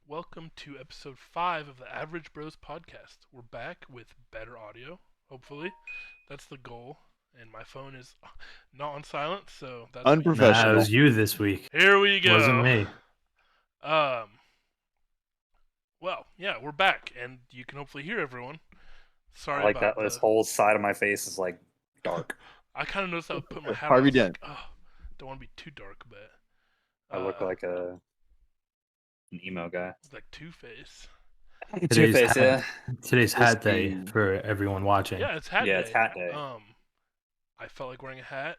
welcome to episode 5 of the Average Bros podcast. We're back with better audio, hopefully. That's the goal. And my phone is not on silent, so that's what you Nah, it Unprofessional. was you this week. Here we go. Wasn't me. Um, well, yeah, we're back, and you can hopefully hear everyone. Sorry I like about that. This whole side of my face is like dark. I kind of noticed I would put my hat on. Harvey I was Dent. like, oh, don't want to be too dark, but I look like an emo guy. like Two-Face. Two-Face, yeah. Today's hat day Crispy. for everyone watching. Yeah, it's hat day. Yeah, it's hat day. I felt like wearing a hat.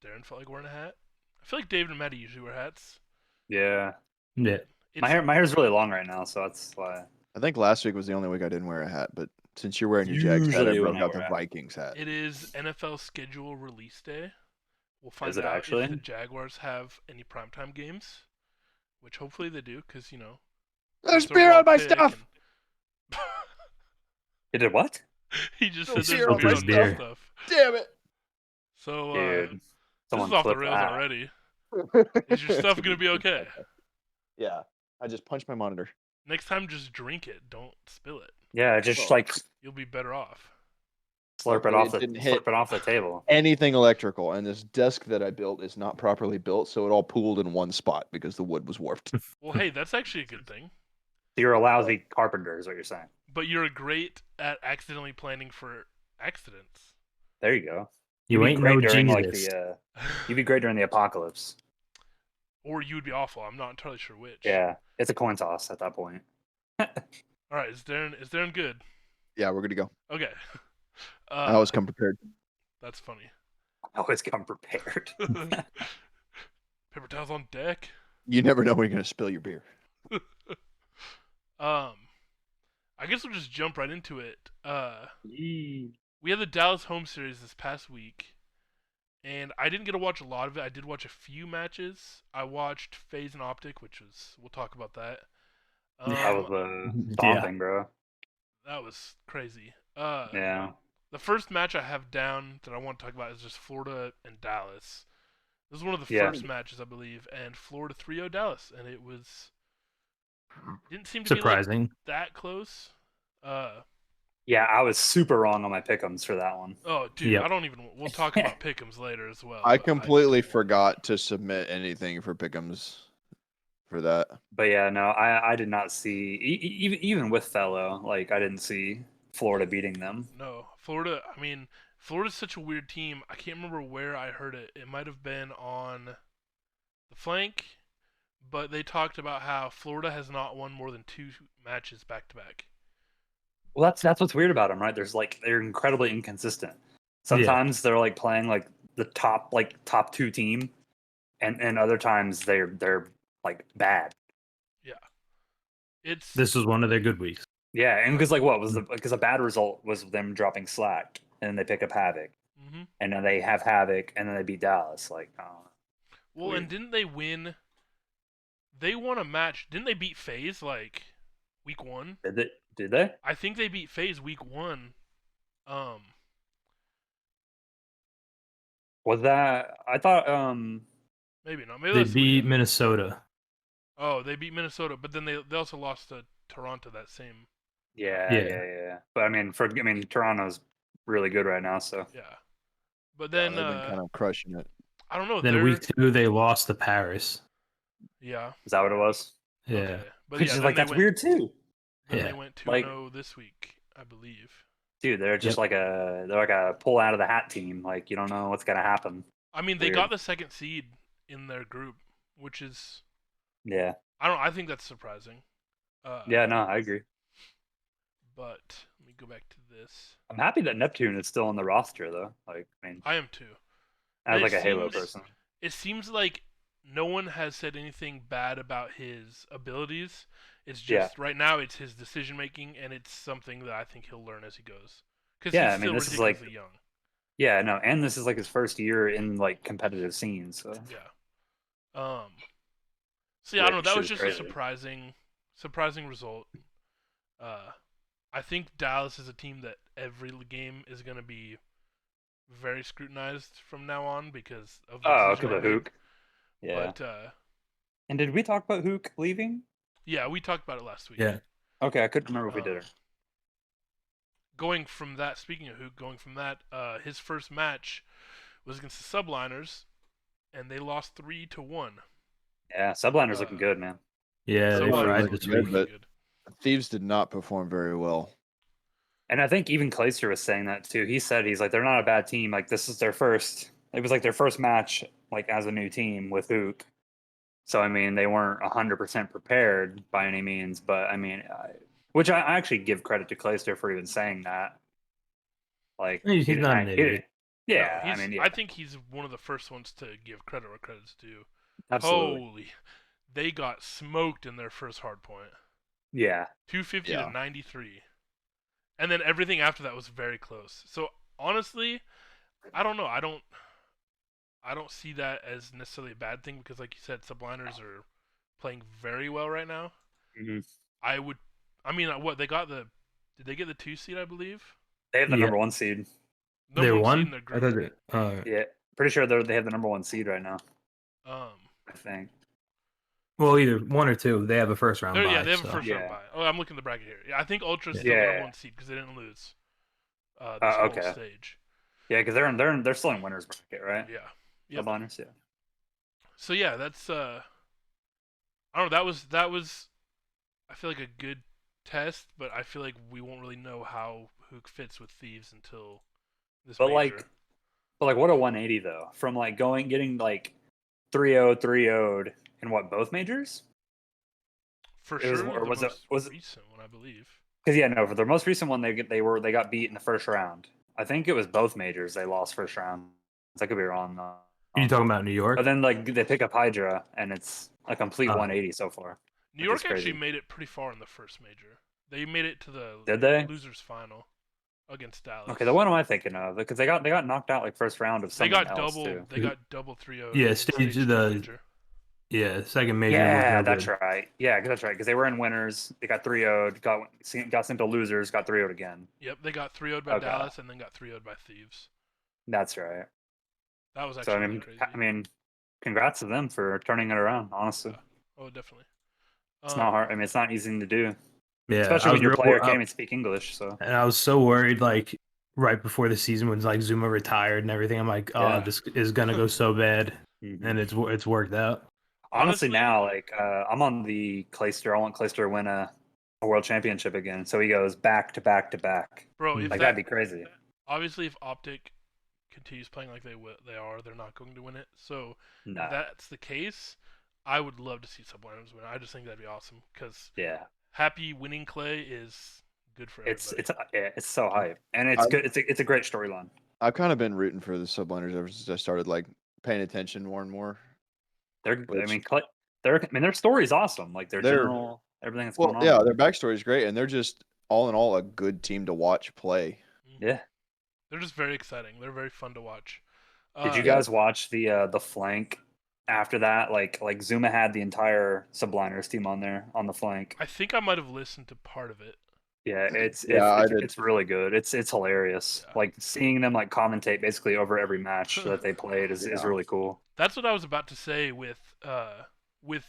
Darren felt like wearing a hat. I feel like David and Maddie usually wear hats. Yeah. Yeah. It's, My hair's really long right now, so that's why. I think last week was the only week I didn't wear a hat, but since you're wearing your Jags hat, I Usually when broke I out the wear a hat. Vikings hat. It is NFL schedule release day. We'll find Is it out actually? if the Jaguars have any primetime games, which hopefully they do, because, you know. There's it's a beer raw on my pick stuff! and- It did what? He just There's said beer there's on my beer on stuff. my stuff. Damn it! So, Dude. this Someone is off the clip rails that. already. Is your stuff going to be okay? Yeah. I just punched my monitor. Next time, just drink it. Don't spill it. Yeah, just Oh. like You'll be better off. slurp Luckily, it didn't hit. it off the table. Anything electrical, and this desk that I built is not properly built, so it all pooled in one spot because the wood was warped. Well, hey, that's actually a good thing. You're a lousy carpenter, is what you're saying. But you're great at accidentally planning for accidents. There you go. You You'd be ain't great no during like genius. you'd be great during the apocalypse. Or you would be awful. I'm not entirely sure which. Yeah, it's a coin toss at that point. All right, is Darren good? Yeah, we're good to go. Okay. I always come prepared. That's funny. I always come prepared. Paper towels on deck. You never know when you're going to spill your beer. I guess we'll just jump right into it. We had the Dallas home series this past week, and I didn't get to watch a lot of it. I did watch a few matches. I watched FaZe and Optic, we'll talk about that. That was stomping, bro. That was crazy. Yeah. The first match I have down that I want to talk about is just Florida and Dallas. This was one of the Yeah. first matches, I believe, and Florida 3-0 Dallas, and it didn't seem to Surprising. be that close. Yeah, I was super wrong on my pick'ems for that one. Oh, dude, Yep. we'll talk about pick'ems later as well. I but completely forgot to submit anything for Pick'ems for that. But yeah, no, I did not see even with Fellow, like I didn't see Florida beating them. No, Florida, Florida's such a weird team. I can't remember where I heard it. It might have been on the flank, but they talked about how Florida has not won more than 2 matches back to back. Well, that's what's weird about them, right? They're incredibly inconsistent. Sometimes they're like playing like the top 2 team, and other times they're like bad. Yeah. This was one of their good weeks. Yeah, and because a bad result was them dropping Slack, and then they pick up Havoc, Mm-hmm. and then they have Havoc, and then they beat Dallas. Like, Well, weird. and didn't they win? They won a match. Didn't they beat FaZe like week 1? Did they? I think they beat FaZe week 1. Was that? I thought. Maybe not. Maybe They that's beat Minnesota. Oh, they beat Minnesota, but then they also lost to Toronto that same. Yeah. But Toronto's really good right now, so. Yeah. But then They've been kind of crushing it. I don't know. Then week 2 they lost to Paris. Yeah. Is that what it was? Yeah. Okay. But Which yeah, is then like they that's went, weird too. Then Yeah. they went 2-0 Like- this week, I believe. Dude, they're just like a pull out of the hat team. Like you don't know what's gonna happen. I mean, they Weird. got the second seed in their group, which is Yeah. I think that's surprising. Yeah. No, I agree. But let me go back to this. I'm happy that Neptune is still on the roster though. Like, I am too. as It like a Halo seems- person. It seems like no one has said anything bad about his abilities. It's just right now it's his decision making, and it's something that I think he'll learn as he goes. Because Yeah, he's I mean, still this is like- ridiculously young. Yeah. No, and this is like his first year in like competitive scenes. So. Yeah. So yeah, I don't know. That was Which is just a crazy. surprising result. I think Dallas is a team that every game is going to be very scrutinized from now on because of the Oh, decision because of they made. Hook. Yeah. But And did we talk about Hook leaving? Yeah, we talked about it last week. Yeah. Okay, I couldn't remember if we did it. Going from that, speaking of Hook, his first match was against the Subliners, and they lost 3-1. Yeah, Subliner's looking good, man. Yeah, they Subliners fried looked this really week. but- good. Thieves did not perform very well. And I think even Clayster was saying that too. He's like, they're not a bad team. Like, this is their first. It was like their first match, like as a new team with Hook. So I mean, they weren't 100% prepared by any means. But I mean, which I actually give credit to Clayster for even saying that. Like, He's he not didn't- an he idiot. didn't- Yeah, No, I mean, yeah, I think he's one of the first ones to give credit where credit's due. absolutely. Holy, they got smoked in their first hard point, Yeah, 250 Yeah. to 93, and then everything after that was very close. So honestly, I don't know. I don't see that as necessarily a bad thing because, like you said, Subliners are playing very well right now. Mhm. What they got did they get the 2 seed? I believe They have the Yeah. number 1 seed. They Number 1 seed won? in their I group. thought Yeah, pretty sure they have the number 1 seed right now. I think. well, either 1 or 2. They have a first round bye. Yeah, they have so. a first round Yeah. bye. Oh, I'm looking at the bracket here. Yeah, I think Ultra's still Yeah. the number 1 seed because they didn't lose this whole Okay. stage. Yeah, because they're still in winners bracket, right? Yeah. Yep. Subliners, yeah. So yeah, that's I don't know. That was I feel like a good test, but I feel like we won't really know how Hook fits with Thieves until this But major. like what a 180 though. From like getting like 3-0, 3-0'd in what, both majors? For it was- sure, or the was it- most was it- recent one, I believe. Because yeah, no, for their most recent one they got beat in the first round. I think it was both majors they lost first round. I could be wrong though. Are you talking about New York? But then like they pick up Hydra and it's a complete 180 so far. New Which York is crazy. actually made it pretty far in the first major. They made it to the Did they? losers final against Dallas. Okay, the one am I thinking of? Because they got knocked out like first round of they something got else double. too. They got double 3-0. Yeah, in stage two the- major. Yeah, second major. Yeah, was no that's good. right. Yeah, that's right. Because they were in winners. They got 3-0'd, got sent to losers, got 3-0'd again. Yep, they got 3-0'd by Okay. Dallas and then got 3-0'd by Thieves. That's right. That was actually So really crazy. I mean, congrats to them for turning it around. Honestly, Oh, definitely. it's not hard. I mean, it's not easy to do, Yeah, especially I when was your real- player I- can't even speak English. So And I was so worried, like right before the season when like Zuma retired and everything. I'm like, oh, Yeah. this is gonna go so bad, Mhm. and it's worked out. honestly, Honestly- now like I'm on the Clayster. I want Clayster to win a world championship again. So he goes back to back to back. Bro, if Like that, that'd be crazy. obviously if Optic continues playing like they are, they're not going to win it. So No. if that's the case, I would love to see Subliners win. I just think that'd be awesome because Yeah, happy winning Clay is good for everybody. it's so hype and it's good. It's a great storyline. I've kind of been rooting for the Subliners ever since I started like paying attention more and more. Their story's awesome. Like their They're- general everything that's Well, going on. yeah, their backstory is great, and they're just all in all a good team to watch play. Yeah. They're just very exciting. They're very fun to watch. Did you guys watch the flank after that? Like Zuma had the entire Subliners team on there on the flank. I think I might have listened to part of it. Yeah, I did. it's really good. It's hilarious. Yeah. Like seeing them like commentate basically over every match that they played is Yeah. really cool. That's what I was about to say with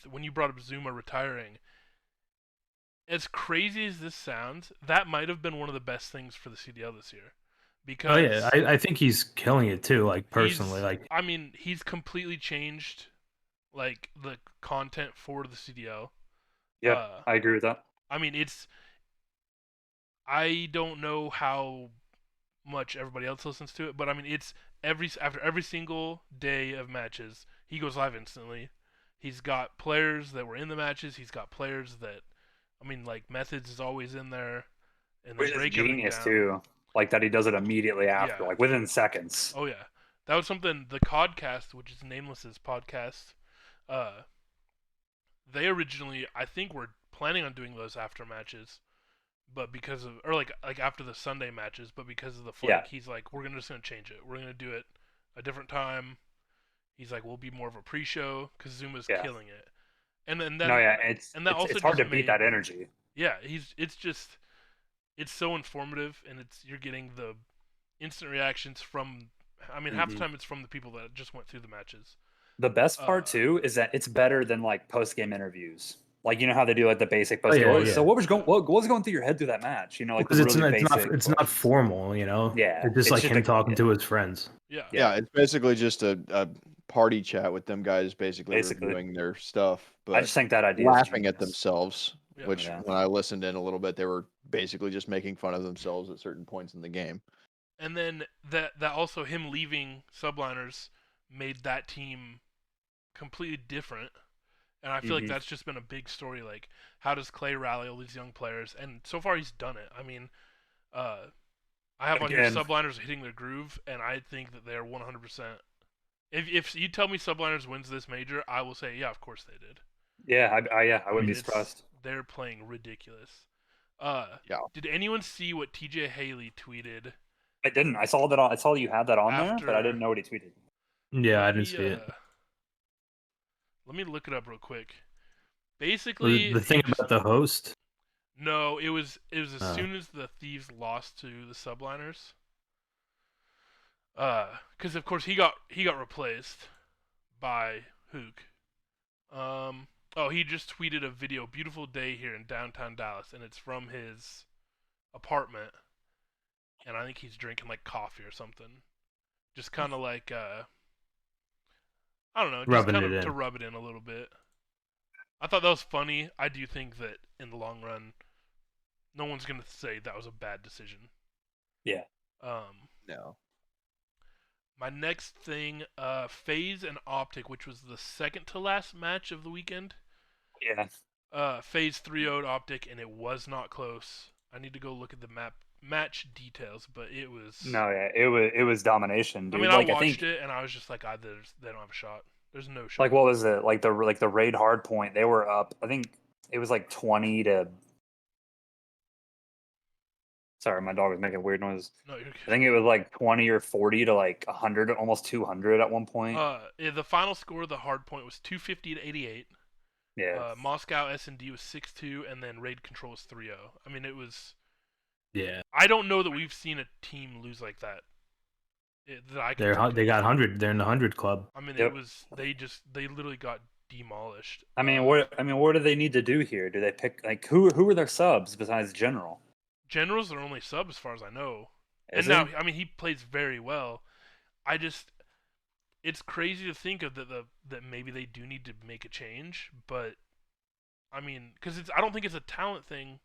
when you brought up Zuma retiring. As crazy as this sounds, that might have been one of the best things for the CDL this year. Because Oh yeah, I think he's killing it too. Like personally, like I mean, he's completely changed like the content for the CDL. Yeah, I agree with that. I mean, I don't know how much everybody else listens to it, but I mean, it's after every single day of matches, he goes live instantly. He's got players that were in the matches. He's got players that, I mean, like Methods is always in there, and Which they is break everything genius down. too. Like that he does it immediately after, Yeah. like within seconds. Oh yeah, that was something. The Codcast, which is Nameless's podcast, they originally, I think, were planning on doing those after matches, but because of like after the Sunday matches, but because of the flank, he's like, we're just gonna change it. We're gonna do it a different time. He's like, we'll be more of a pre-show because Zuma's killing it. And then No, yeah, it's hard to just beat that energy. Yeah, it's so informative, and you're getting the instant reactions from. I mean, half the time it's from the people that just went through the matches. The best part too is that it's better than like post game interviews. Like, you know how they do like the basic Oh, post. yeah, So yeah. what was going through your head through that match? You know, like the Because it's really not basic. it's not questions. formal, you know. Yeah, It's just it's like just him talking to his friends. Yeah. Yeah. Yeah, it's basically just a party chat with them guys basically Basically. reviewing their stuff, I but just think that idea is laughing at genius. themselves, Yeah. which Yeah. when I listened in a little bit, they were basically just making fun of themselves at certain points in the game. And then that also him leaving Subliners made that team completely different. And I feel like Mhm. that's just been a big story. Like, how does Clay rally all these young players? And so far, he's done it. I mean, I have on here Again. Subliners hitting their groove, and I think that they're 100%. If you tell me Subliners wins this major, I will say, yeah, of course they did. Yeah, I wouldn't mean, be surprised. They're playing ridiculous. Yeah. Did anyone see what TJ Haley tweeted? I didn't. I saw you had that on there, but I didn't know what he tweeted. Yeah, I didn't see it. Let me look it up real quick. Was Basically, the thing about the host? No, it was as soon as the Thieves lost to the Subliners. Because of course he got replaced by Hook. He just tweeted a video, beautiful day here in downtown Dallas, and it's from his apartment. And I think he's drinking like coffee or something. Just kind of like I don't know, just kind of to rub it in a little bit. I thought that was funny. I do think that in the long run, no one's gonna say that was a bad decision. Yeah. No. My next thing, FaZe and Optic, which was the second to last match of the weekend. Yeah. FaZe 3-0'd Optic, and it was not close. I need to go look at the match details, but it was. No, yeah, it was domination, dude. I mean, like, I watched it, and I was just like, they don't have a shot. There's no shot. Like, what was it? Like the raid hard point, they were up. I think it was like 20 to. Sorry, my dog was making weird noises. No, you're good. I think it was like 20 or 40 to like 100, almost 200 at one point. The final score of the hard point was 250 to 88. Yeah. Moscow S&D was 6-2, and then Raid Control was 3-0. I mean, it was. Yeah. I don't know that we've seen a team lose like that. They got 100. They're in the 100 club. I mean, it was they literally got demolished. I mean, what do they need to do here? Do they pick like who are their subs besides General? General's their only sub as far as I know. Is and he? now, I mean, he plays very well. It's crazy to think of that maybe they do need to make a change, but I mean, because I don't think it's a talent thing.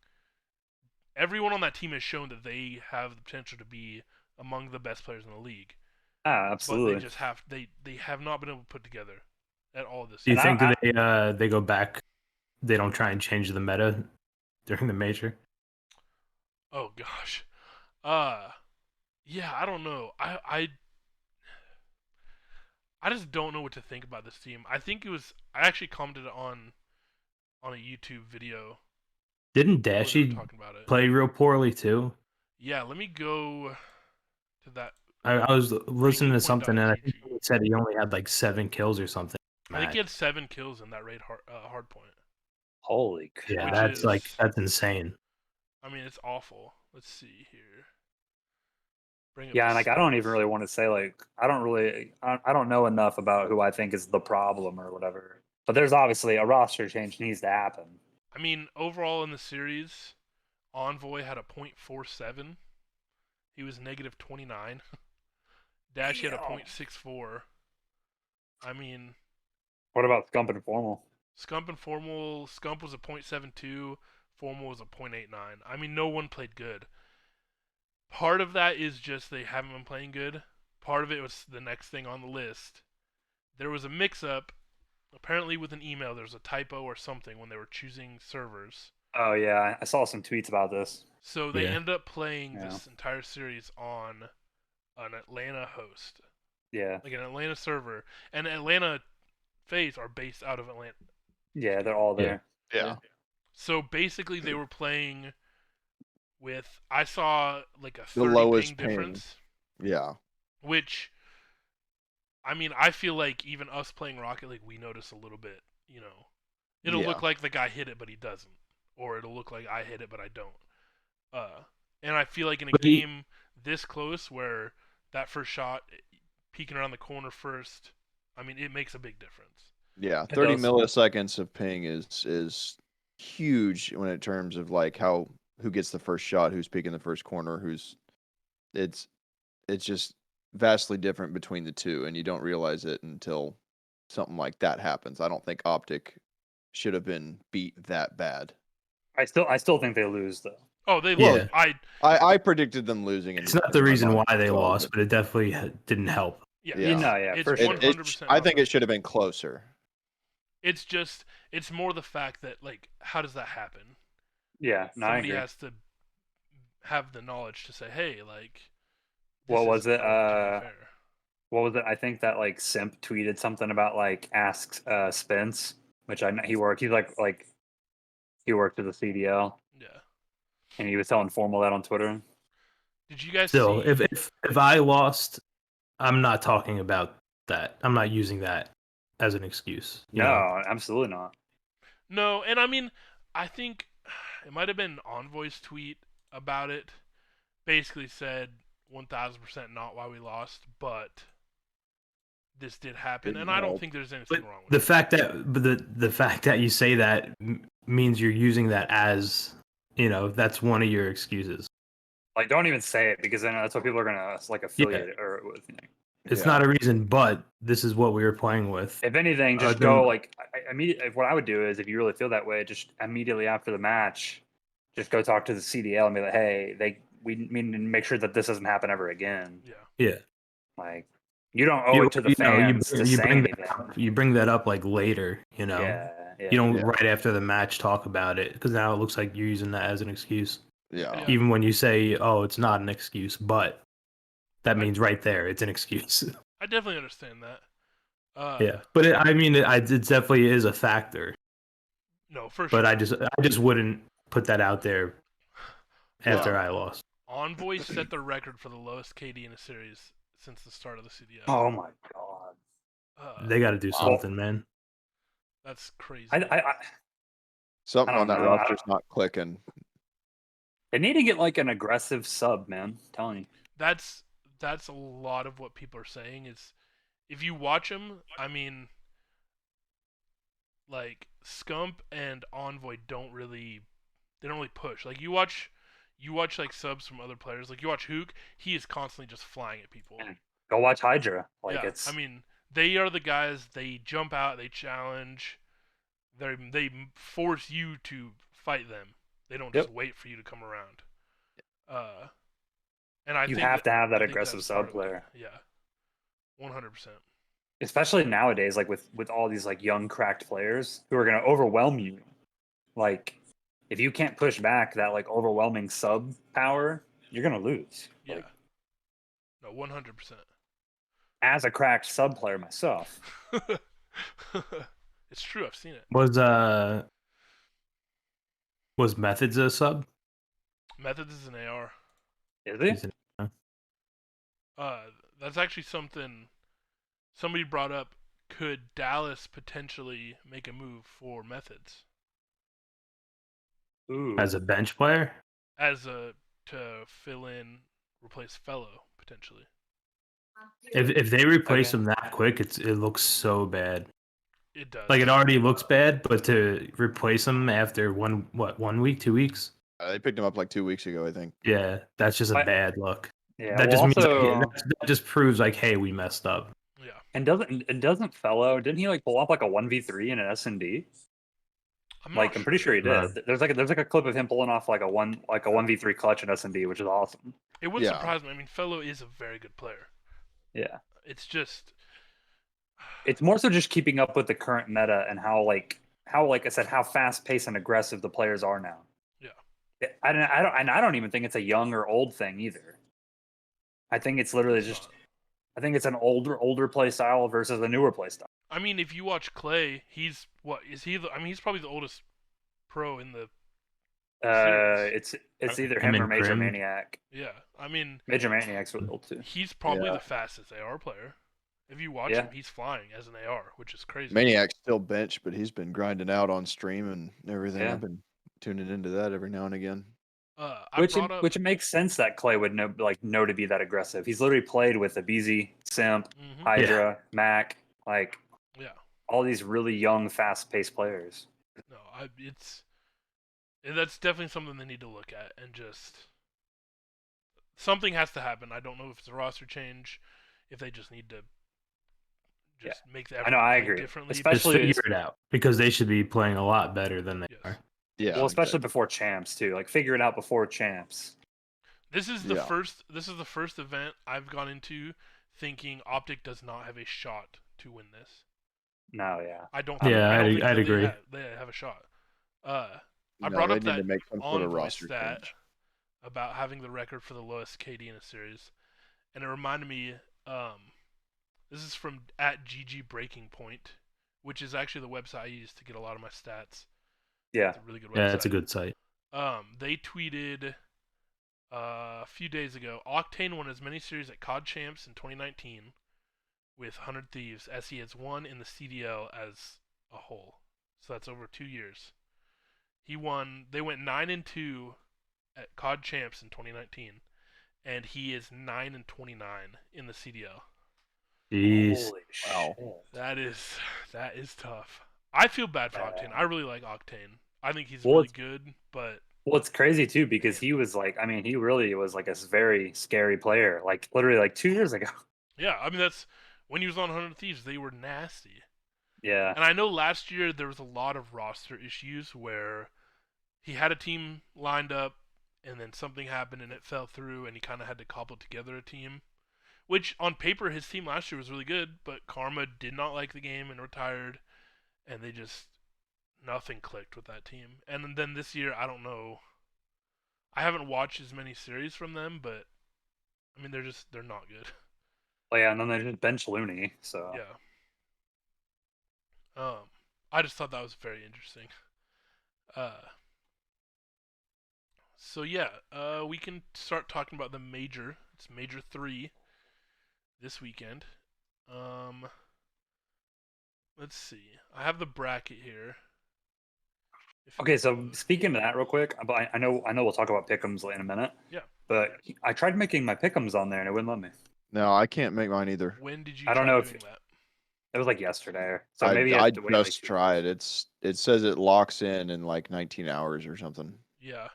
Everyone on that team has shown that they have the potential to be among the best players in the league. Absolutely. But they just they have not been able to put together at all this. Do you think they go back? They don't try and change the meta during the major? Oh gosh. Yeah, I don't know. I just don't know what to think about this team. I actually commented on a YouTube video. Didn't Dashy play real poorly too? Yeah, let me go to that. I was listening to something, and I think it said he only had like 7 kills or something. I think he had 7 kills in that raid hard point. Holy crap! Yeah, that's insane. I mean, it's awful. Let's see here. Yeah, and like I don't even really want to say like I don't know enough about who I think is the problem or whatever. But there's obviously a roster change needs to happen. I mean, overall in the series, Envoy had a .47. He was negative 29. Dashy had a .64. I mean, what about Scump and Formal? Scump was a .72. Formal was a .89. I mean, no one played good. Part of that is just they haven't been playing good. Part of it was the next thing on the list. There was a mix-up. Apparently with an email, there's a typo or something when they were choosing servers. Oh, yeah. I saw some tweets about this. So they ended up playing this entire series on an Atlanta host. Yeah. Like an Atlanta server. And Atlanta FaZe are based out of Atlanta. Yeah, they're all there. Yeah. So basically they were playing with, I saw like a 30 the lowest ping difference. Yeah. Which, I mean, I feel like even us playing Rocket League, we notice a little bit, you know. It'll look like the guy hit it, but he doesn't. Or it'll look like I hit it, but I don't. And I feel like in a game this close where that first shot, peeking around the corner first, I mean, it makes a big difference. Yeah, 30 milliseconds of ping is huge when it terms of like who gets the first shot, who's picking the first corner, it's just vastly different between the two, and you don't realize it until something like that happens. I don't think Optic should have been beat that bad. I still think they lose though. Oh, they Yeah. lose. I predicted them losing. It's not the in my reason mind why they as well, lost, but it definitely didn't help. Yeah, Yeah. No, yeah, it's for sure. 100%. I think it should have been closer. It's just, it's more the fact that, like, how does that happen? Yeah, no, I Somebody agree. has to have the knowledge to say, hey, like, What this was isn't it? going to be fair. What was it? I think that like Simp tweeted something about like ask Spence, which I know he worked. He's like he worked at the CDL, Yeah. and he was telling Formal that on Twitter. Did you guys Still, see? if I lost, I'm not talking about that. I'm not using that as an excuse. You No, know? absolutely not. No, and I mean, I think it might have been Envoy's tweet about it. Basically said 1000% not why we lost, but this did happen, Didn't and I don't help. think there's anything But wrong with the it. fact that the fact that you say that means you're using that as, you know, that's one of your excuses. Like, don't even say it because then that's what people are gonna like affiliate it or with. It's Yeah. not a reason, but this is what we were playing with. If anything, just then- go like immediately. What I would do is, if you really feel that way, just immediately after the match, just go talk to the CDL and be like, "Hey, we need to make sure that this doesn't happen ever again." Yeah. Yeah. Like, you don't owe it to the fans to say anything. You bring that up like later, you know. Yeah, You don't Yeah. right after the match talk about it because now it looks like you're using that as an excuse. Yeah. Yeah. Even when you say, "Oh, it's not an excuse," but that means right there it's an excuse. I definitely understand that. Yeah, but it definitely is a factor. No, for But sure. I just wouldn't put that out there after Well, I lost. Envoy set the record for the lowest KD in a series since the start of the CDL. Oh my god. They got to do something, man. That's crazy. Something I on don't that know. roster's not clicking. They need to get like an aggressive sub, man. I'm telling you. That's a lot of what people are saying is, if you watch them, I mean, like Scump and Envoy don't really push. Like you watch like subs from other players. Like you watch Hook, he is constantly just flying at people. Go watch Hydra. Like yeah, it's. I mean, they are the guys. They jump out, they challenge, they force you to fight them. They don't just wait for you to come around. And I you think have to have that I think aggressive that's part sub of it. player. Yeah, 100%. Especially nowadays, like with all these like young cracked players who are gonna overwhelm you. Like, if you can't push back that like overwhelming sub power, you're gonna lose. Yeah. Like, No, 100%. as a cracked sub player myself. It's true. I've seen it. Was Methods a sub? Methods is an AR. Is he? He's an- That's actually something somebody brought up. Could Dallas potentially make a move for Methods Ooh. As a bench player? to fill in, replace Fellow potentially? If they replace Okay. him that quick, it looks so bad. It does. Like it already looks bad, but to replace him after 1 week, 2 weeks? They picked him up like 2 weeks ago, I think. Yeah, that's just a But- bad look. Yeah. That well, just means also, that just proves like, hey, we messed up. Yeah. and doesn't Fellow didn't he like pull off like a 1v3 in an S&D? I'm Like, I'm pretty sure he did. Uh, There's like a clip of him pulling off like a 1v3 clutch in S&D, which is awesome. It would Yeah. surprise me. I mean, Fellow is a very good player. Yeah. It's just It's more so just keeping up with the current meta and how like I said, how fast paced and aggressive the players are now. Yeah. I don't even think it's a young or old thing either. I think it's literally just I think it's an older play style versus a newer play style. I mean, if you watch Clay, he's what is he? I mean, he's probably the oldest pro in the. Serious. It's either Him him or and Major Grim. Maniac. Yeah, I mean, Major Maniac's really old too. he's probably Yeah. the fastest AR player. If you watch Yeah. him, he's flying as an AR, which is crazy. Maniac's still bench, but he's been grinding out on stream and everything. Yeah. I've been tuning into that every now and again. Which makes sense that Clay would know to be that aggressive. He's literally played with Abizi, Simp, Mhm. Hydra, Mac, like Yeah. all these really young, fast paced players. No, And that's definitely something they need to look at, and just something has to happen. I don't know if it's a roster change, if they just need to just make the I know, everyone I play agree. differently. Just Especially figure it out because they should be playing a lot better than they Yes. are. Yeah. well, especially exactly. before champs too. Like figure it out before champs. This is the Yeah. first event I've gone into thinking Optic does not have a shot to win this. No, yeah. I don't Yeah, think I'd that agree. they have a shot. I No, brought they up need that to make some sort of Envoy roster stat change. about having the record for the lowest KD in a series, and it reminded me. This is from at GG Breaking Point, which is actually the website I use to get a lot of my stats. Yeah. It's a really good website. Yeah, it's a good site. They tweeted a few days ago, Octane won as many series at COD Champs in 2019 with 100 Thieves as he has won in the CDL as a whole. So that's over 2 years. They went 9-2 at COD Champs in 2019, and he is 9-29 in the CDL. Jeez. Holy Wow. shit. That is tough. I feel bad for Octane. Yeah. I really like Octane. I think he's Well, really it's- good, but Well, it's crazy too because he was like, I mean, he really was like a very scary player. Like literally, like 2 years ago. yeah, I mean that's when he was on 100 Thieves, they were nasty. Yeah. And I know last year there was a lot of roster issues where he had a team lined up and then something happened and it fell through and he kind of had to cobble together a team. Which on paper his team last year was really good, but Karma did not like the game and retired, and they just nothing clicked with that team. And then this year, I don't know. I haven't watched as many series from them, but I mean they're not good. Well, yeah, and then they just bench Looney. So Yeah. I just thought that was very interesting. So yeah, we can start talking about the major. It's Major 3 this weekend. Let's see. I have the bracket here. okay, so speaking of that, real quick, but I know we'll talk about pick'ems in a minute. Yeah. But I tried making my pick'ems on there and it wouldn't let me. No, I can't make mine either. When did you I don't try know doing if that? it was like yesterday, so I maybe you have to wait. just tried. It says it locks in like 19 hours or something. Yeah.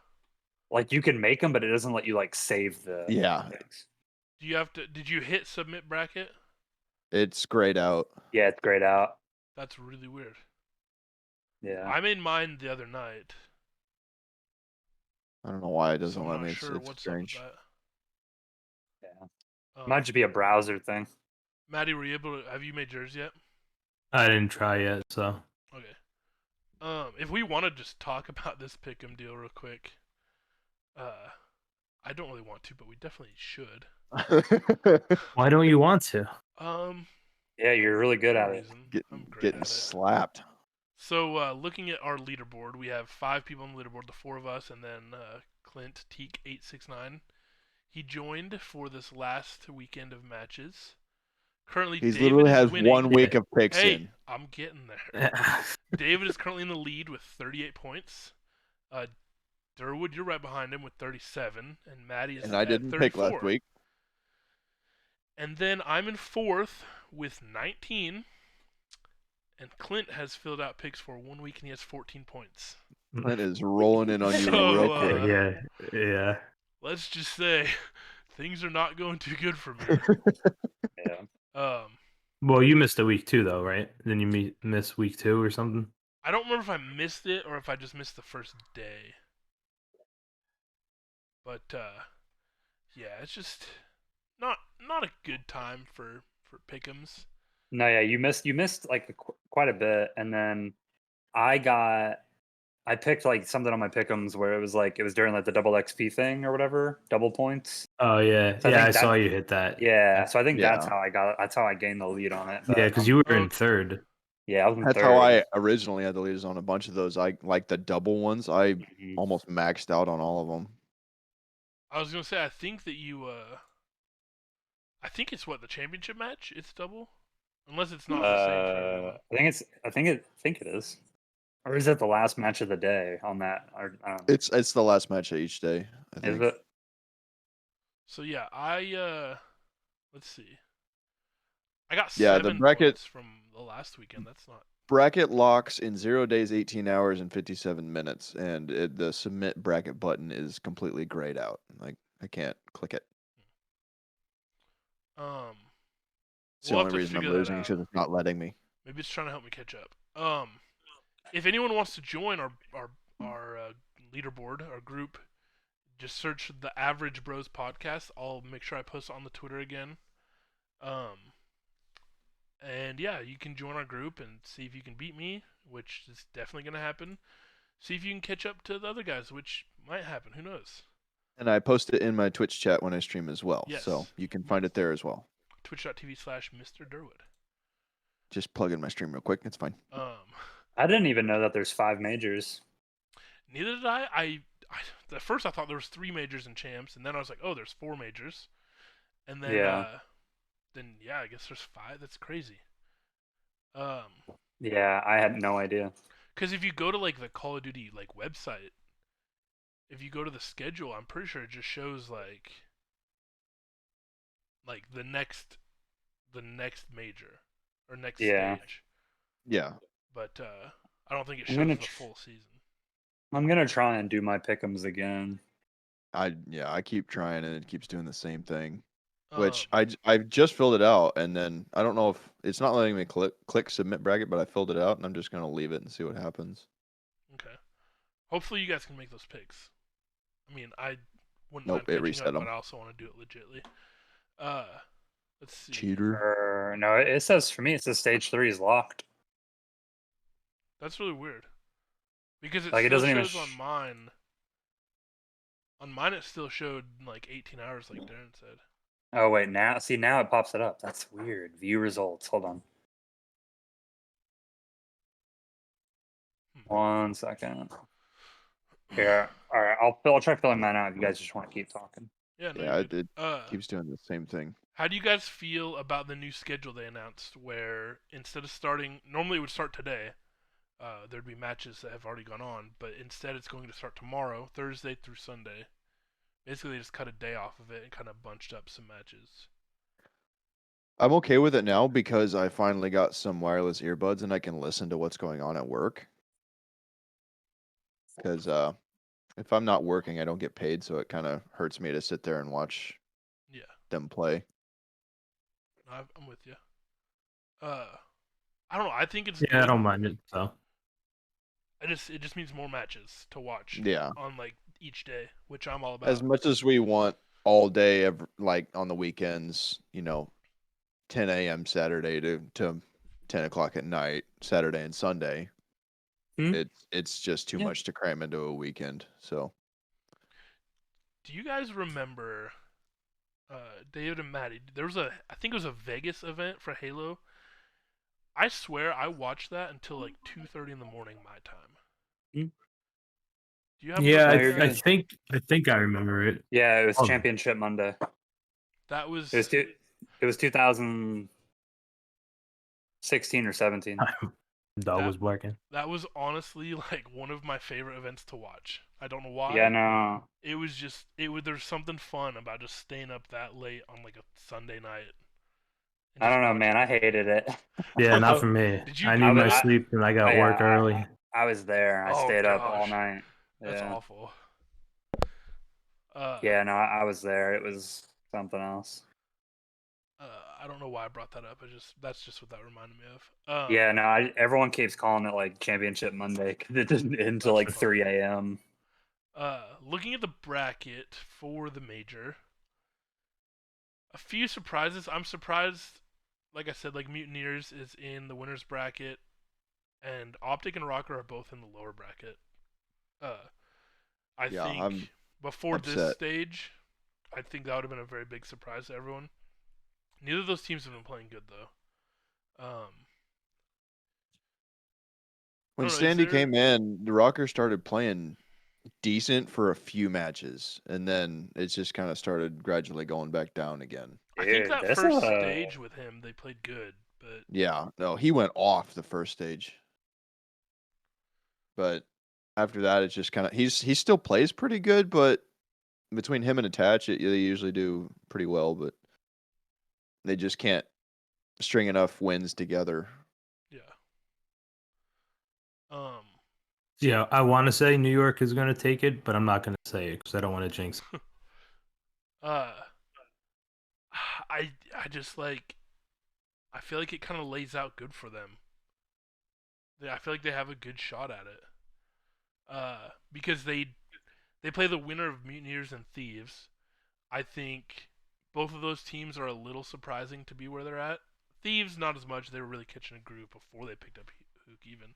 Like you can make them, but it doesn't let you like save the. Yeah. Things. Do you have to? Did you hit submit bracket? It's grayed out. Yeah, it's grayed out. That's really weird. Yeah. I made mine the other night. I don't know why it So doesn't I'm let not me. sure It's what's strange. up with that. Yeah. Might just be a browser thing. Maddie, were you able to? Have you made yours yet? I didn't try yet, so. Okay. If we want to just talk about this pick'em deal real quick, I don't really want to, but we definitely should. Why don't you want to? Yeah, you're really good no at it. reason. I'm great Getting at it. slapped. So, looking at our leaderboard, we have 5 people on the leaderboard, the 4 of us, and then Clint Teak869. He joined for this last weekend of matches. Currently, He's David literally is has winning. 1 week of picks Hey, in. I'm getting there. David is currently in the lead with 38 points. Durwood, you're right behind him with 37, and Maddie is And I at didn't 34. pick last week. And then I'm in 4th with 19, and Clint has filled out picks for 1 week, and he has 14 points. Clint is rolling in on you So, real quick. yeah. Let's just say things are not going too good for me. Yeah. Well, you missed a week too, though, right? Then you miss week 2 or something. I don't remember if I missed it or if I just missed the first day. But yeah, it's just not a good time for pick'ems. No, yeah, you missed like quite a bit, and then I picked like something on my pick'ems where it was during like the double XP thing or whatever, double points. Oh yeah, So I saw you hit that. Yeah, so I think Yeah. that's how I gained the lead on it. But, Yeah, because you were in 3rd. Yeah, I was in That's 3rd. how I originally had the leaders on a bunch of those. I like the double ones. I Mhm. almost maxed out on all of them. I was gonna say I think that you I think it's what the championship match. It's double, unless it's not the same for everyone. I think it is. Or is it the last match of the day on that? Or, It's the last match of each day. I is think. it? So yeah, let's see. I got Yeah, the 7 bracket- points from the last weekend. That's not bracket locks in 0 days, 18 hours, and 57 minutes, and the submit bracket button is completely grayed out. Like I can't click it. It's the We'll have only to reason I'm figure that losing out. because it's not letting me. Maybe it's trying to help me catch up. If anyone wants to join our leaderboard, our group, just search the Average Bros podcast. I'll make sure I post it on the Twitter again. And yeah, you can join our group and see if you can beat me, which is definitely going to happen. See if you can catch up to the other guys, which might happen. Who knows? And I post it in my Twitch chat when I stream as well, Yes. so you can find it there as well. Twitch.tv/Mr. Durwood. Just plug in my stream real quick. It's fine. I didn't even know that there's 5 majors. Neither did I. At first I thought there was 3 majors and champs, and then I was like, oh, there's 4 majors, and then yeah, I guess there's 5. That's crazy. Yeah, I had no idea. Because if you go to like the Call of Duty like website, if you go to the schedule, I'm pretty sure it just shows like the next major or next stage. Yeah. But I don't think it shows the full season. I'm gonna try and do my pick'ems again. I keep trying and it keeps doing the same thing. Which I just filled it out, and then I don't know if it's not letting me click submit bracket, but I filled it out, and I'm just gonna leave it and see what happens. Okay. Hopefully you guys can make those picks. I mean, I wouldn't Nope, mind it catching reset up, them. but I also want to do it legitly. Let's see. Cheater. No, it says for me. It says stage 3 is locked. That's really weird. Because it Like, it still doesn't even shows on mine. On mine, it still showed like 18 hours, like Darren said. Oh wait, now it pops it up. That's weird. View results. Hold on. 1 second. Here, all right. I'll try filling mine out. If you guys just want to keep talking. Yeah, no, Yeah, it keeps doing the same thing. How do you guys feel about the new schedule they announced, where instead of starting, normally it would start today, there'd be matches that have already gone on, but instead it's going to start tomorrow, Thursday through Sunday. Basically, they just cut a day off of it and kind of bunched up some matches. I'm okay with it now because I finally got some wireless earbuds and I can listen to what's going on at work. Because if I'm not working, I don't get paid, so it kind of hurts me to sit there and watch them play. I'm with you. I don't know. I think it's I don't mind it. So it just means more matches to watch. Yeah. On like each day, which I'm all about. As much as we want all day, like on the weekends, 10 a.m. Saturday to 10 o'clock at night, Saturday and Sunday. It's just too much to cram into a weekend. So, do you guys remember, David and Maddie? There was I think it was a Vegas event for Halo. I swear I watched that until like 2:30 in the morning my time. Do you have? Yeah, I think I remember it. Yeah, it was Championship Monday. That was. It was 2016 or 17. Dog was barking. That was honestly like one of my favorite events to watch. I don't know why. Yeah, no. It was just there's something fun about just staying up that late on like a Sunday night. I don't know, man. I hated it. Yeah, not for me. I need my sleep and I got work early. I was there. I stayed up all night. That's awful. Yeah, no, I was there. It was something else. I don't know why I brought that up. That's just what that reminded me of. Yeah, no, everyone keeps calling it like Championship Monday because it didn't end until like 3 a.m. Looking at the bracket for the major, a few surprises. I'm surprised, like I said, like Mutineers is in the winner's bracket, and Optic and Rocker are both in the lower bracket. I think before this stage, I think that would have been a very big surprise to everyone. Neither of those teams have been playing good though. When Sandy came in, the Rockers started playing decent for a few matches, and then it just kind of started gradually going back down again. I think that first stage with him, they played good, but yeah, no, he went off the first stage. But after that, it's just kind of he still plays pretty good, but between him and Attach, they usually do pretty well, but they just can't string enough wins together. Yeah. Yeah, I want to say New York is going to take it, but I'm not going to say it because I don't want to jinx it. Uh, I just like I feel like it kind of lays out good for them. I feel like they have a good shot at it. Because they play the winner of Mutineers and Thieves. I think both of those teams are a little surprising to be where they're at. Thieves not as much. They were really catching a groove before they picked up Hook even.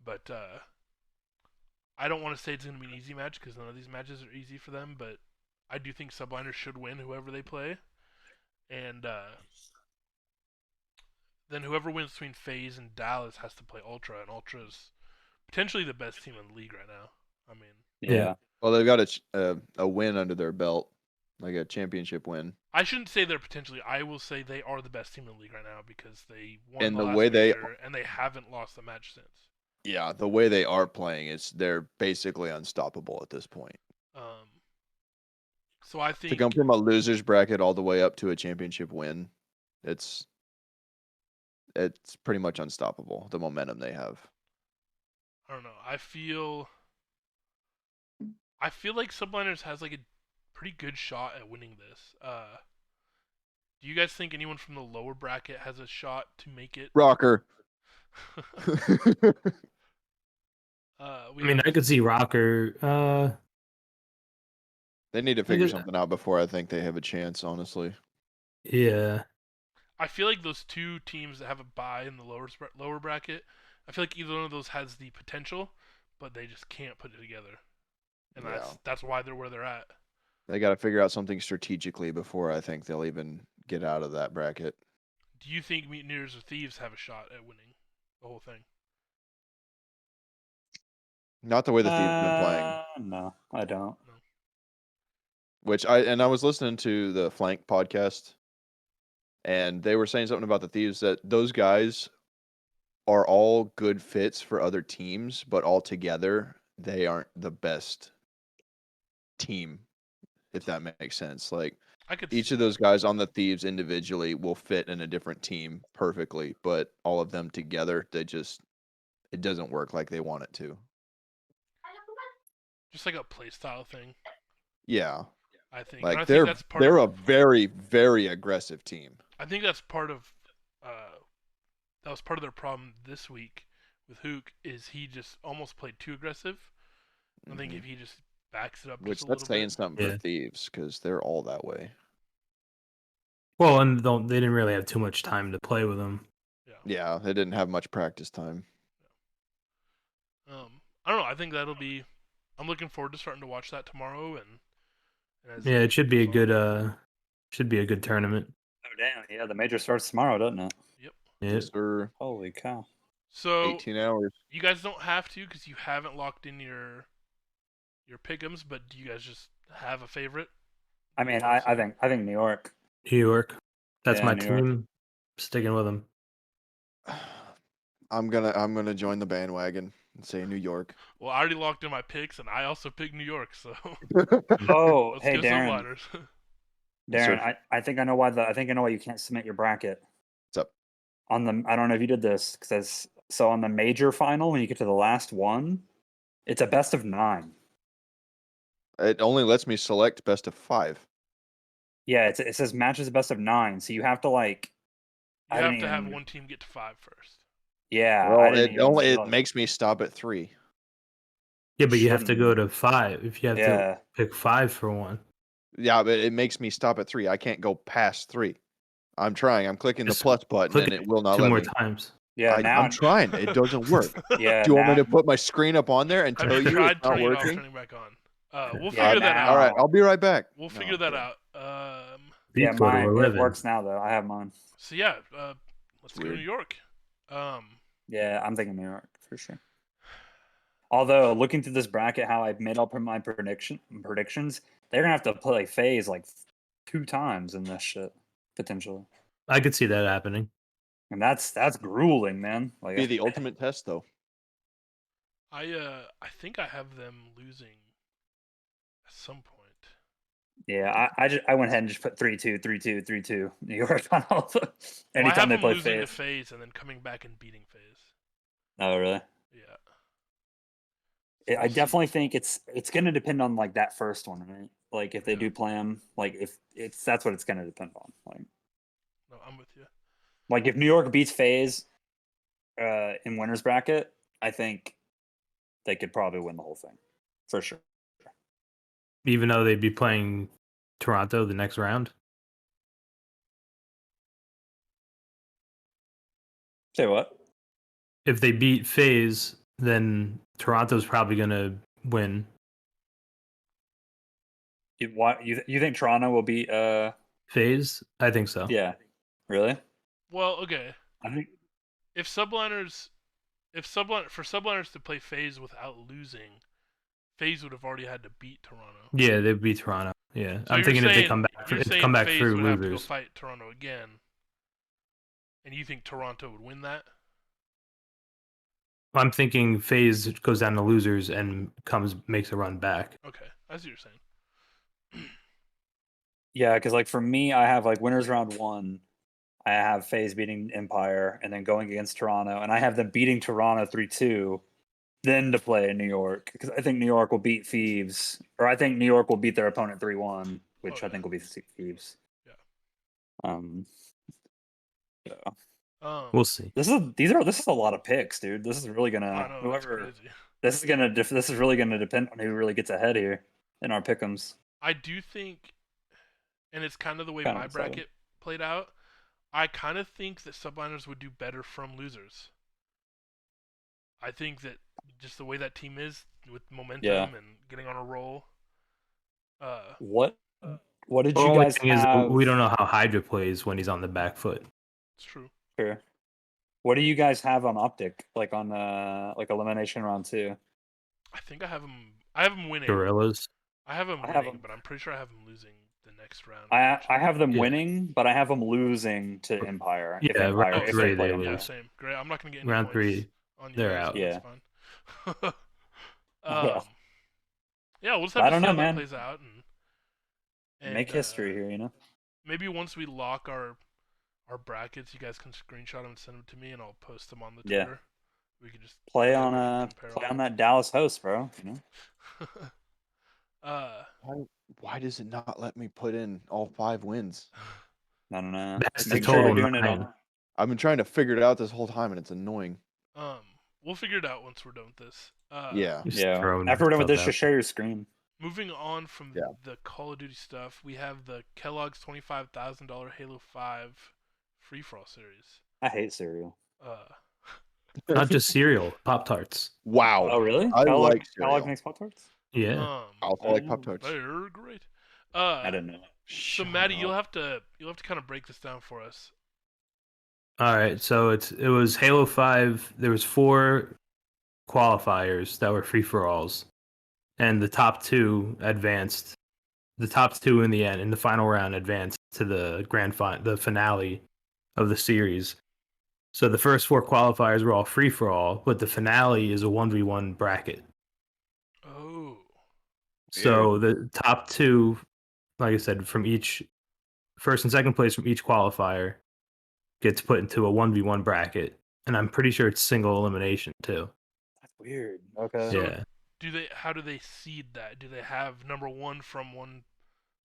But I don't want to say it's going to be an easy match because none of these matches are easy for them. But I do think Subliners should win whoever they play, and then whoever wins between FaZe and Dallas has to play Ultra, and Ultra's potentially the best team in the league right now. I mean, Yeah. Well, they've got a win under their belt, like a championship win. I shouldn't say they're potentially. I will say they are the best team in the league right now because they won And the the last way they- major and they haven't lost a match since. Yeah, the way they are playing is they're basically unstoppable at this point. So I To think come from a losers bracket all the way up to a championship win, it's pretty much unstoppable. The momentum they have. I don't know. I feel like Subliners has like a pretty good shot at winning this. Do you guys think anyone from the lower bracket has a shot to make it? Rocker. I mean, I could see Rocker. They need to I figure guess- something out before I think they have a chance, honestly. Yeah. I feel like those two teams that have a bye in the lower bracket, I feel like either one of those has the potential, but they just can't put it together, and Yeah. that's why they're where they're at. They got to figure out something strategically before I think they'll even get out of that bracket. Do you think Mutineers or Thieves have a shot at winning the whole thing? Not the way the Thieves have been playing. No, I don't. Which I was listening to the Flank podcast, and they were saying something about the Thieves that those guys are all good fits for other teams, but all together they aren't the best team, if that makes sense. Like I could each see of those guys on the Thieves individually will fit in a different team perfectly, but all of them together, it doesn't work like they want it to. just like a playstyle thing. Yeah. I think. Like And I think that's part they're of, a very, very aggressive team. I think that's part of that was part of their problem this week with Hook is he just almost played too aggressive. I think if he just backs it up Which just a that's little saying bit. something Yeah. for Thieves because they're all that way. Well, and they didn't really have too much time to play with him. Yeah, they didn't have much practice time. I don't know. I think that'll be. I'm looking forward to starting to watch that tomorrow, and as Yeah, it should be a goes on. good tournament. Oh damn! Yeah, the major starts tomorrow, doesn't it? Yep. Yeah. Yes, sir. Holy cow! So 18 hours. you guys don't have to because you haven't locked in your pick'ems, but do you guys just have a favorite? I mean, I think New York. New York. That's Yeah, my New York. team. Sticking with them. I'm gonna join the bandwagon and say New York. Well, I already locked in my picks, and I also picked New York, so Oh, let's hey go Darren. Subliners. Yes, Darren, sir. I think I know why you can't submit your bracket. What's up? I don't know if you did this because so on the major final when you get to the last one, it's a best of 9. It only lets me select best of 5. Yeah, it says matches best of 9, so you have to like. You I have didn't to have even- one team get to 5 first. Yeah, I Well, didn't even it realize- makes me stop at 3. Yeah, but you have to Shouldn't. go to 5 if you have Yeah, to pick 5 for one. Yeah, but it makes me stop at 3. I can't go past 3. I'm trying. I'm clicking Just the plus button click and it will not two let more me. times. yeah. Now I'm trying. It doesn't work. Yeah, Do you want me now- to put my screen up on there and Have tell you you tried it's not turning it off, working? turning back on? We'll Yeah, figure that now- out. All right, I'll be right back. We'll No, figure I'm that kidding. out. Yeah, Beat code mine of it 11. works now though. I have mine. So yeah, let's go Weird. New York. Yeah, I'm thinking New York for sure. Although looking through this bracket, how I made up my predictions, they're gonna have to play FaZe like 2 times in this shit potentially, I could see that happening. and that's grueling, man. Like, Be the ultimate test, though. I think I have them losing at some point. yeah, I went ahead and just put 3-2, 3-2, 3-2 New York on all the Well, I have anytime they them play losing to FaZe. FaZe and then coming back and beating FaZe. Oh really? Yeah. I definitely think it's going to depend on like that first one, right? Like if they Yeah. do play them, like if that's what it's going to depend on. No, I'm with you. Like if New York beats FaZe in winners bracket, I think they could probably win the whole thing for sure. Even though they'd be playing Toronto the next round. Say what? If they beat FaZe, then Toronto's probably gonna win. You think Toronto will beat FaZe? I think so. Yeah. Really? Well, okay. I think If for subliners to play FaZe without losing, FaZe would have already had to beat Toronto. Yeah, they'd beat Toronto. Yeah, So I'm thinking if they come back, you're if they saying come back FaZe through would have to go losers. fight Toronto again, and you think Toronto would win that? I'm thinking FaZe goes down to losers and makes a run back. Okay, I see what you're saying. yeah, because like for me, I have like winners round 1. I have FaZe beating Empire and then going against Toronto, and I have them beating Toronto 3-2, then to play in New York because I think New York will beat Thieves, or I think New York will beat their opponent 3-1, which Oh, I think will be Thieves. Yeah. So. We'll see. This is a lot of picks, dude. This is really gonna I know, that's crazy. This is really gonna depend on who really gets ahead here in our pick'ems. I do think, and it's kind of the way Kinda my exciting. bracket played out. I kind of think that subliners would do better from losers. I think that just the way that team is with momentum Yeah. and getting on a roll. What did The you only guys thing is have? we don't know how Hydra plays when he's on the back foot. It's true. Sure. What do you guys have on Optic? Like on like elimination round 2? I think I have him. I have him winning. Gorillas. I have him I winning, have 'em- but I'm pretty sure I have him losing the next round. I have them Yeah. winning, but I have them losing to Empire. Yeah, Empire round if 3 they play they them. Yeah, lose. same. Great. I'm not gonna get any Round points 3, on you they're guys, out. so Yeah. that's fine. Yeah. Yeah, we'll just have I to don't see know, how that man. plays out and Make history here, you know. maybe once we lock our brackets, you guys can screenshot them and send them to me, and I'll post them on the Yeah. Twitter. We can just Play yeah, on we can compare play all on that Dallas host, bro. You know. Why does it not let me put in all 5 wins? I don't know. That's the Make sure total you're doing it 9. on. I've been trying to figure it out this whole time, and it's annoying. We'll figure it out once we're done with this. Yeah. Just Yeah. throwing After we're done with stuff this, out. just share your screen. Moving on from Yeah. the Call of Duty stuff, we have the Kellogg's $25,000 Halo 5 free for all series. I hate cereal. Not just cereal, Pop Tarts. Wow. Oh, really? I like Kellogg cereal. makes Pop-Tarts? Yeah. I also like Pop-Tarts. They're great. I didn't know. So Maddie, you'll have to kind of break this down for us. All right, so it was Halo 5. There was 4 qualifiers that were free for alls, and the top 2 advanced. The top 2 in the final round advanced to the the finale of the series. So the first 4 qualifiers were all free for all, but the finale is a 1v1 bracket. Oh. So the top 2, like I said, from each first and second place from each qualifier gets put into a 1v1 bracket, and I'm pretty sure it's single elimination too. That's weird. Okay. So Yeah. how do they seed that? Do they have number 1 from one?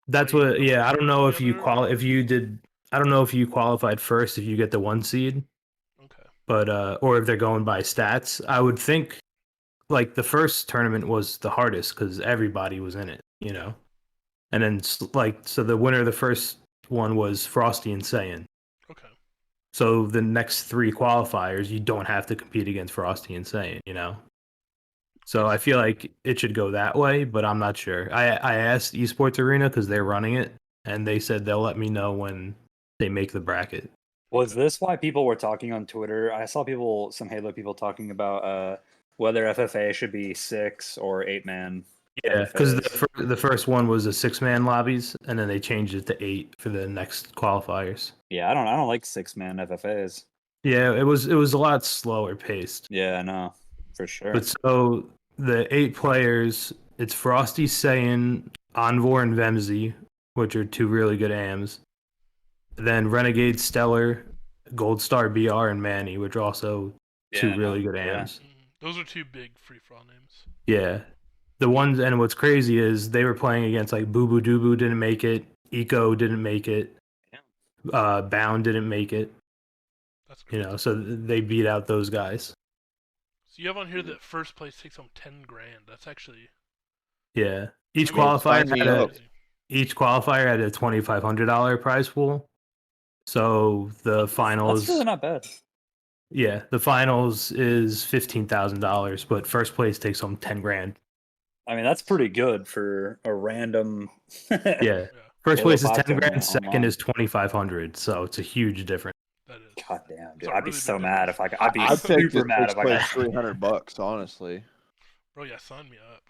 That's play, what number yeah, I 2 don't know from if the you other? I don't know if you qualified first if you get the 1 seed. Okay. But or if they're going by stats. I would think like the first tournament was the hardest cuz everybody was in it, you know. And then so the winner of the first one was Frosty and Saiyan. Okay. So the next 3 qualifiers, you don't have to compete against Frosty and Saiyan, you know? So I feel like it should go that way, but I'm not sure. I asked Esports Arena because they're running it, and they said they'll let me know when they make the bracket. Was this why people were talking on Twitter? I saw some Halo people talking about whether FFA should be 6 or 8-man. Yeah, because FFAs. the first one was a 6-man lobbies, and then they changed it to 8 for the next qualifiers. Yeah, I don't like 6-man FFAs. Yeah, it was a lot slower paced. Yeah, I know, for sure. But so the 8 players, it's Frosty, Saiyan, Envor, and Vemzy, which are 2 really good AMs. Then Renegade, Stellar, Gold Star, BR, and Manny, which are also 2 really good AMs. Those are two big free for all names. Yeah. The ones, and what's crazy is they were playing against like Boo Boo Doo Boo didn't make it, Eco didn't make it, Bound didn't make it. That's You crazy. know, so they beat out those guys. So you have on here that first place takes home 10 grand. That's actually Yeah. Each I mean, qualifier sign had me a up. $2,500 prize pool. So the finals, That's really not bad. yeah, the finals is $15,000, but first place takes home 10 grand. I mean, that's pretty good for a random. Yeah. Yeah, First Halo place is 5 10 grand, tournament second online. is 2,500. So it's a huge difference. that is. God damn, It's dude! a I'd be really so big mad difference. if I'd be I'd take super the mad first if I place got. $300, honestly. Bro, yeah, sign me up.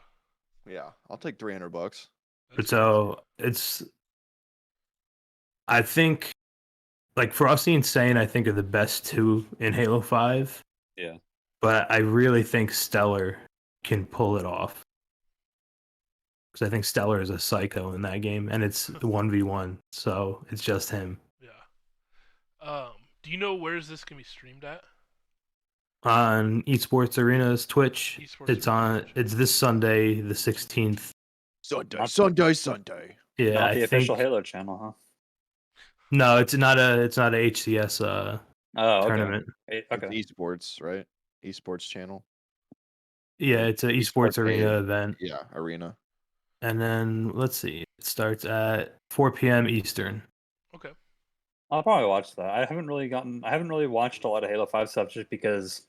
Yeah, I'll take $300. That's But so I think, like Frosty and Sane, I think are the best two in Halo 5. Yeah. But I really think Stellar can pull it off. Because I think Stellar is a psycho in that game, and it's 1v1, so it's just him. Yeah. Do you know where is this gonna be streamed at? On Esports Arena's Twitch, Esports it's Arena on. Twitch. It's this Sunday, the 16th. Sunday, Sunday, Sunday. Yeah, Not the I official think. Halo channel, huh? No, it's not a HCS Oh, okay. tournament. It's Okay. esports, right? Esports channel. Yeah, it's a Esports Arena Arcade. event. Yeah, arena. And then let's see, it starts at 4 p.m. Eastern. Okay. I'll probably watch that. I haven't really watched a lot of Halo 5 stuff just because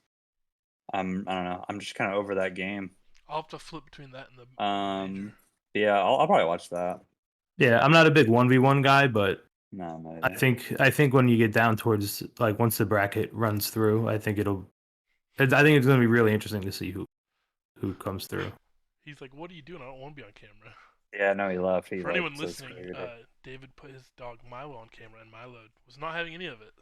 I don't know. I'm just kind of over that game. I'll have to flip between that and the major. Yeah, I'll probably watch that. Yeah, I'm not a big 1v1 guy, but No, not I either. think when you get down towards like once the bracket runs through, I think it's going to be really interesting to see who comes through. He's like, "What are you doing? I don't want to be on camera." Yeah, no, he left. For anyone so it's listening, crazy. David put his dog Milo on camera, and Milo was not having any of it.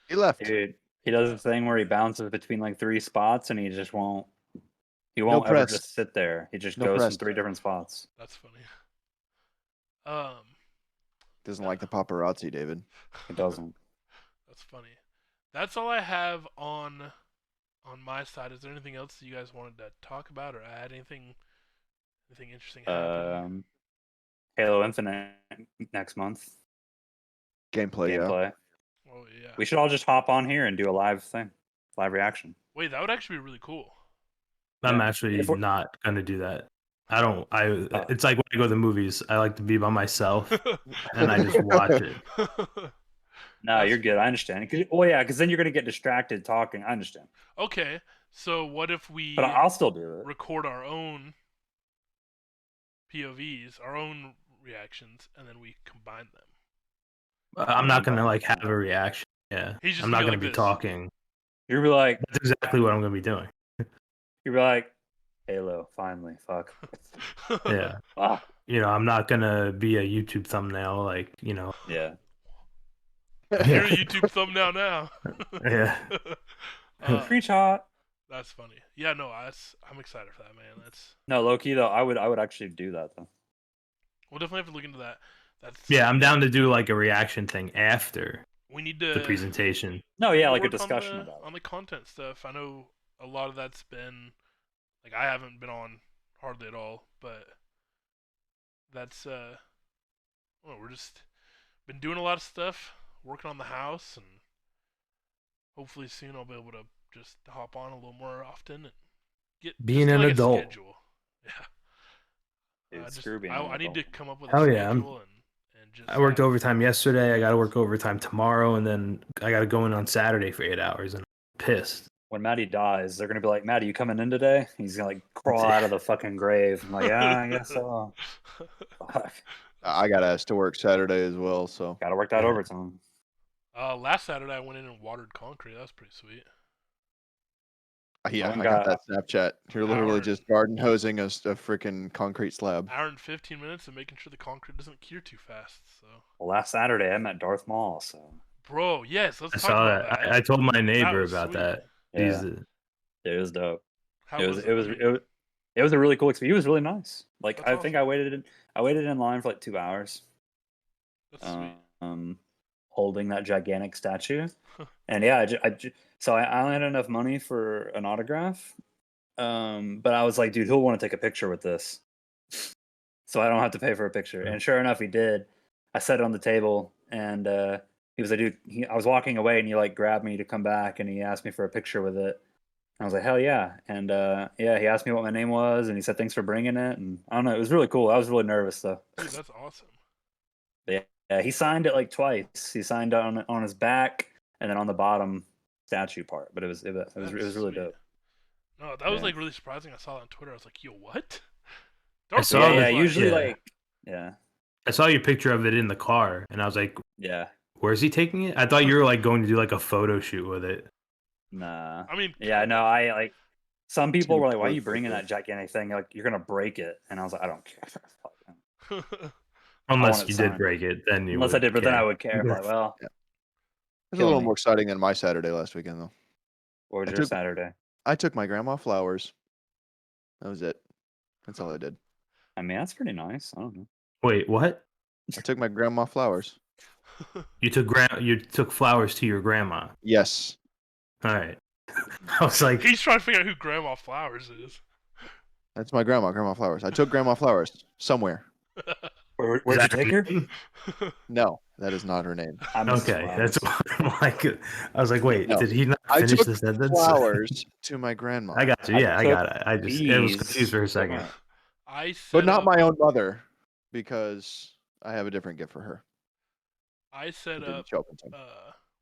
He left. Dude, he does this thing where he bounces between like 3 spots and he just won't. He No won't ever press. just sit there. He just No goes press. from 3 different spots. That's funny. Doesn't like the paparazzi, David. He doesn't. That's funny. That's all I have on my side. Is there anything else that you guys wanted to talk about or add? Anything interesting happened? Halo Infinite next month. Gameplay, yeah. Oh yeah. We should all just hop on here and do a live reaction. Wait, that would actually be really cool. I'm Yeah. actually If we're- not going to do that. It's like when I go to the movies, I like to be by myself and I just watch it. No, you're good. I understand. Because then you're gonna get distracted talking. I understand. Okay, so what if we But I'll still do it. record our own POVs, our own reactions, and then we combine them? I'm not going to like have a reaction. Yeah. He's just I'm not gonna going be to like be this. talking. You're gonna be like, That's exactly what I'm going to be doing. you're gonna be like, Halo, finally, fuck. Yeah. Ah, You know, I'm not going to be a YouTube thumbnail like, you know. yeah. You're a YouTube thumbnail now. Yeah. Screenshot. That's funny. Yeah, no, I'm excited for that, man. No, low key though, I would actually do that though. We'll definitely have to look into that. Yeah, I'm down to do like a reaction thing after We need to the presentation. No, yeah, like a work discussion on about it. on the content stuff. I know a lot of that's been like I haven't been on hardly at all, but that's we're just been doing a lot of stuff, working on the house, and hopefully soon I'll be able to just hop on a little more often and Being get an like adult. a schedule. Yeah. Dude, screw being an I need to adult. come up with a Hell yeah, schedule and just I worked have- overtime yesterday. I got to work overtime tomorrow, and then I got to go in on Saturday for 8 hours. And I'm pissed. When Maddie dies, they're gonna be like, Maddie, you coming in today? He's gonna like crawl out of the fucking grave. I'm like, yeah, I guess so. Fuck. I got asked to work Saturday as well, so Gotta work that Yeah. overtime. Last Saturday I went in and watered concrete. That was pretty sweet. yeah, One I got got- that Snapchat. You're literally Hour- just garden hosing a freaking concrete slab. Hour and 15 minutes and making sure the concrete doesn't cure too fast. So, Well, last Saturday I met Darth Maul, so bro, yes, let's I talk saw about that. that. I told my neighbor was about sweet. that. yeah, He's it was dope. How It was it? it was I mean, it was a really cool experience. He was really nice. Like That's I think I waited in line for like 2 hours. That's sweet. Holding that gigantic statue, and yeah, so I only had enough money for an autograph, But I was like, dude, he'll want to take a picture with this, so I don't have to pay for a picture. And sure enough, he did. I set it on the table, and he was like, dude, I was walking away, and he like grabbed me to come back, and he asked me for a picture with it. I was like, hell yeah. And yeah, he asked me what my name was, and he said, thanks for bringing it. And I don't know, it was really cool. I was really nervous, though. Dude, that's awesome. But yeah, he signed it like twice. He signed on his back and then on the bottom statue part. But it was really sweet. dope. No, that was Yeah. like really surprising. I saw it on Twitter. I was like, yo, what? I saw Yeah, it, yeah. Usually, yeah. like, yeah, I saw your picture of it in the car, and I was like, yeah. "Where's he taking it?" I thought you were like going to do like a photo shoot with it. Nah. I mean, Yeah, no. I like. Some people Too were like, "Why are close you to bringing it. that gigantic thing? Like, you're gonna break it." And I was like, "I don't care." Unless it you did signed. break it, then you Unless I would did, but then I care. would care. Like, well, It was a kill little me. more exciting than my Saturday last weekend, though. What was I your took- Saturday? I took my grandma flowers. That was it. That's all I did. I mean, that's pretty nice. I don't know. Wait, what? I took my grandma flowers. You took flowers to your grandma. Yes. All right. I was like, He's trying to figure out who Grandma Flowers is. That's my grandma flowers. I took grandma flowers somewhere. Where'd is you that take her her? name? No, that is not her name. I'm Mrs. Okay, Flowers. that's what I'm like. I was like, wait, No. did he not I finish took the sentence? flowers to my grandma. I got you. I Yeah, I took got it. I just it was confused for a bees. second. I set But not up, my own mother, because I have a different gift for her. I set It didn't up. show up in time.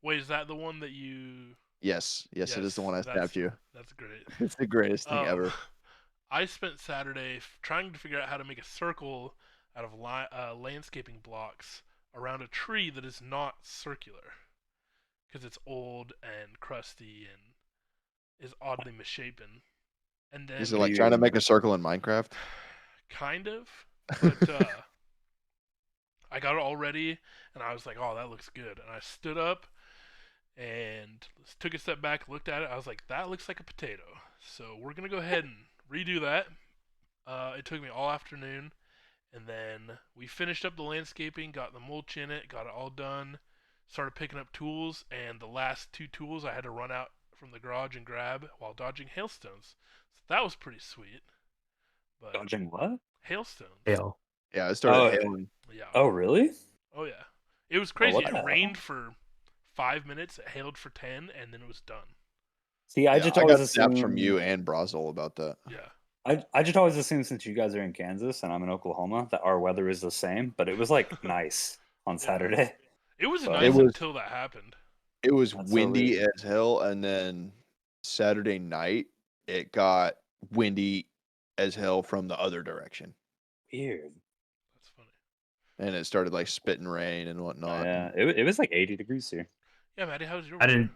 Wait, is that the one that you? Yes, it is the one I that's- snapped you. That's great. It's the greatest thing ever. I spent Saturday trying to figure out how to make a circle out of landscaping blocks around a tree that is not circular, because it's old and crusty and is oddly misshapen. And then Is it like trying to make a circle in Minecraft? kind of, but I got it all ready, and I was like, "Oh, that looks good." And I stood up and took a step back, looked at it. I was like, "That looks like a potato." So we're gonna go ahead and redo that. It took me all afternoon, and then we finished up the landscaping, got the mulch in it, got it all done. Started picking up tools, and the last two tools I had to run out from the garage and grab while dodging hailstones. So that was pretty sweet. But Dodging what? hailstones. Hail. Yeah, it started Oh, hailing. Yeah. Oh, really? Oh yeah. It was crazy. what It the hell? rained for 5 minutes, it hailed for 10, and then it was done. See, I Yeah, just I always got snaps assumed from you and Brazil about that. Yeah. I just always assume since you guys are in Kansas and I'm in Oklahoma that our weather is the same, but it was like nice on Saturday. It was But- nice It was- until that happened. It was That's so windy weird. as hell, and then Saturday night it got windy as hell from the other direction, Weird. That's funny. and it started like spitting rain and whatnot. Yeah, it was like 80 degrees here. Yeah, Maddie, how's your I weather? didn't.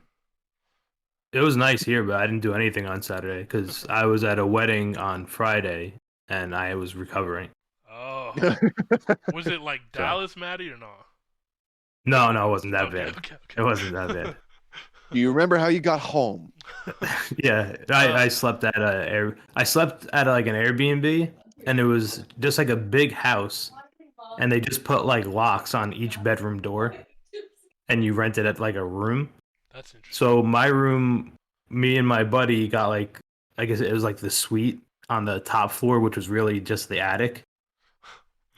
It was nice here, but I didn't do anything on Saturday because I was at a wedding on Friday and I was recovering. Oh. Was it like Dallas, Maddie, or not? No, it wasn't that Okay, bad. okay. It wasn't that bad. Do you remember how you got home? Yeah, I slept at like an Airbnb, and it was just like a big house, and they just put like locks on each bedroom door, and you rent it at like a room. That's interesting. So my room, me and my buddy got like, I guess it was like the suite on the top floor, which was really just the attic,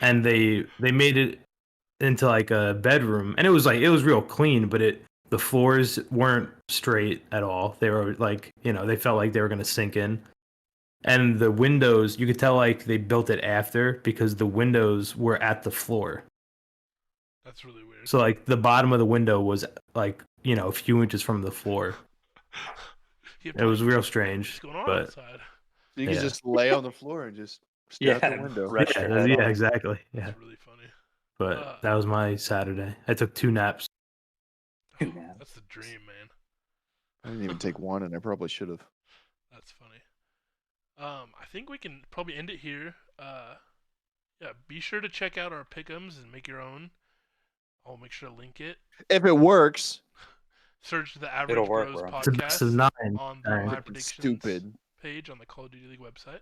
and they made it into like a bedroom, and it was real clean, but the floors weren't straight at all. They were like, they felt like they were gonna sink in. And the windows, you could tell like they built it after because the windows were at the floor. That's really weird. So like the bottom of the window was like, a few inches from the floor. You It was like, real what's strange. going on But outside? You can Yeah. just lay on the floor and just stare out Yeah, the window. rest your head on it. exactly. Yeah. That's really funny. But that was my Saturday. I took 2 naps. Two naps. That's the dream, man. I didn't even take one, and I probably should have. That's funny. I think we can probably end it here. Yeah, be sure to check out our pick'ems and make your own. I'll make sure to link it. If it works, Search the Average It'll work, Bros bro. It's a best of podcast 9. on the Alright. My it's Predictions stupid. page on the Call of Duty League website.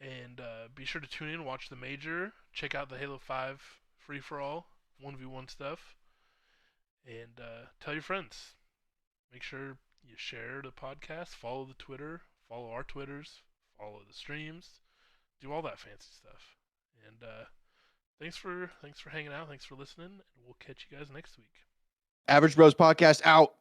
And be sure to tune in, watch the major, check out the Halo 5 free for all 1v1 stuff, and tell your friends. Make sure you share the podcast, follow the Twitter, follow our Twitters, follow the streams, do all that fancy stuff. And thanks for hanging out. Thanks for listening. And we'll catch you guys next week. Average Bros Podcast out.